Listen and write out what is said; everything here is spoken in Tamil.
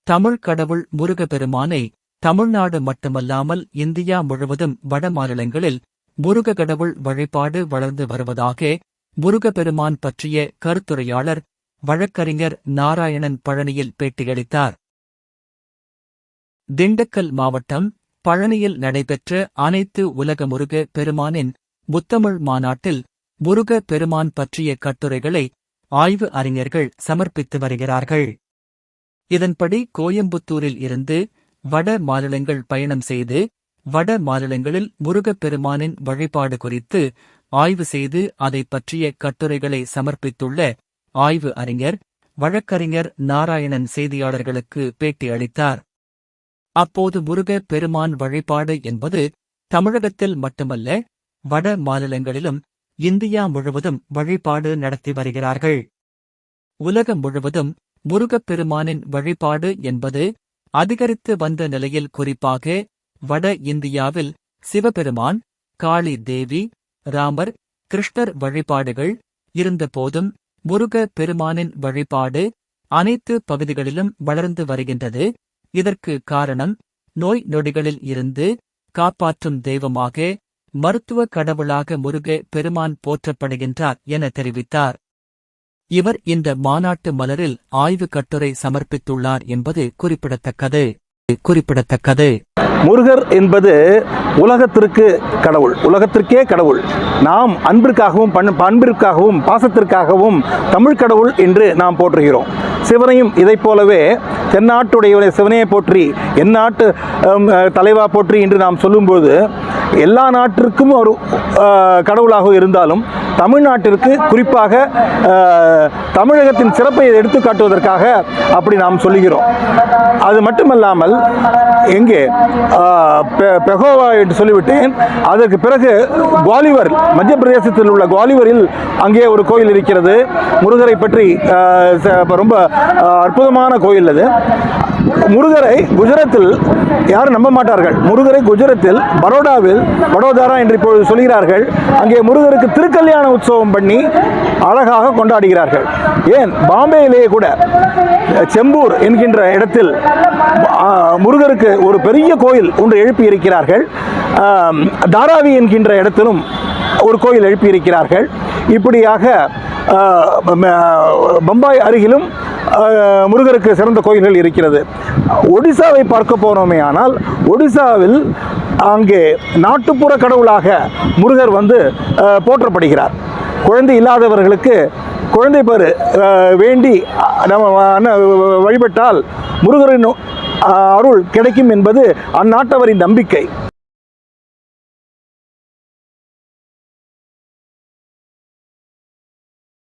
தமிழ் கடவுள் முருகப்பெருமானை தமிழ்நாடு மட்டுமல்லாமல் இந்தியா முழுவதும் வட மாநிலங்களில் முருக கடவுள் வழிபாடு வளர்ந்து வருவதாக முருகப்பெருமான் பற்றிய கருத்துரையாளர் வழக்கறிஞர் நாராயணன் பழனியில் பேட்டியளித்தார். திண்டுக்கல் மாவட்டம் பழனியில் நடைபெற்ற அனைத்து உலக முருக பெருமானின் முத்தமிழ் மாநாட்டில் முருக பெருமான் பற்றிய கட்டுரைகளை ஆய்வு அறிஞர்கள் சமர்ப்பித்து வருகிறார்கள். இதன்படி கோயம்புத்தூரில் இருந்து வட மாநிலங்கள் பயணம் செய்து வட மாநிலங்களில் முருகப் பெருமானின் வழிபாடு குறித்து ஆய்வு செய்து அதை பற்றிய கட்டுரைகளை சமர்ப்பித்துள்ள ஆய்வு அறிஞர் வழக்கறிஞர் நாராயணன் செய்தியாளர்களுக்கு பேட்டி அளித்தார். அப்போது முருக பெருமான் வழிபாடு என்பது தமிழகத்தில் மட்டுமல்ல வட மாநிலங்களிலும் இந்தியா முழுவதும் வழிபாடு நடத்தி வருகிறார்கள். உலகம் முழுவதும் முருகப் பெருமானின் வழிபாடு என்பது அதிகரித்து வந்த நிலையில் குறிப்பாக வட இந்தியாவில் சிவபெருமான், காளி தேவி, ராமர், கிருஷ்ணர் வழிபாடுகள் இருந்தபோதும் முருக பெருமானின் வழிபாடு அனைத்து பகுதிகளிலும் வளர்ந்து வருகின்றது. இதற்கு காரணம் நோய் நொடிகளில் இருந்து காப்பாற்றும் தெய்வமாக மருத்துவ கடவுளாக முருக பெருமான் போற்றப்படுகின்றார் என தெரிவித்தார். இவர் இந்த மாநாட்டு மலரில் ஆய்வு கட்டுரை சமர்ப்பித்துள்ளார் என்பது குறிப்பிடத்தக்கது. முருகர் என்பது உலகத்திற்கு கடவுள், உலகத்திற்கே கடவுள். நாம் அன்பிற்காகவும் பண்பிற்காகவும் பாசத்திற்காகவும் தமிழ் கடவுள் என்று நாம் போற்றுகிறோம். சிவனையும் இதைப் போலவே தென்னாட்டுடைய சிவனையை போற்றி எந்நாட்டு தலைவா போற்றி என்று நாம் சொல்லும்போது எல்லா நாட்டிற்கும் ஒரு கடவுளாக இருந்தாலும் தமிழ்நாட்டிற்கு குறிப்பாக தமிழகத்தின் சிறப்பை எடுத்துக்காட்டுவதற்காக அப்படி நாம் சொல்லுகிறோம். அது மட்டுமல்லாமல் எங்கே பெகோவா என்று சொல்லிவிட்டேன். அதற்கு பிறகு குவாலிவர், மத்திய பிரதேசத்தில் உள்ள குவாலிவரில் அங்கே ஒரு கோயில் இருக்கிறது. முருகரை பற்றி ரொம்ப அற்புதமான கோயில் அது. முருகரை குஜராத்தில் யாரும் நம்ப மாட்டார்கள். முருகரை குஜராத்தில் வடோதரா என்று இப்பொழுது சொல்கிறார்கள். அங்கே முருகருக்கு திருக்கல்யாண உற்சவம் பண்ணி அழகாக கொண்டாடுகிறார்கள். ஏன் பாம்பேயிலேயே கூட செம்பூர் என்கின்ற இடத்தில் முருகருக்கு ஒரு பெரிய கோயில் ஒன்று எழுப்பி இருக்கிறார்கள். தாராவி என்கின்ற இடத்திலும் ஒரு கோயில் எழுப்பி இருக்கிறார்கள். இப்படியாக பம்பாய் அருகிலும் முருகருக்கு சிறந்த கோயில்கள் இருக்கிறது. ஒடிசாவை பார்க்க போனோமே ஆனால் ஒடிசாவில் அங்கே நாட்டுப்புற கடவுளாக முருகர் போற்றப்படுகிறார். குழந்தை இல்லாதவர்களுக்கு குழந்தை பேறு வேண்டி நம்ம வழிபட்டால் முருகரின் அருள் கிடைக்கும் என்பது அந்நாட்டவரின் நம்பிக்கை.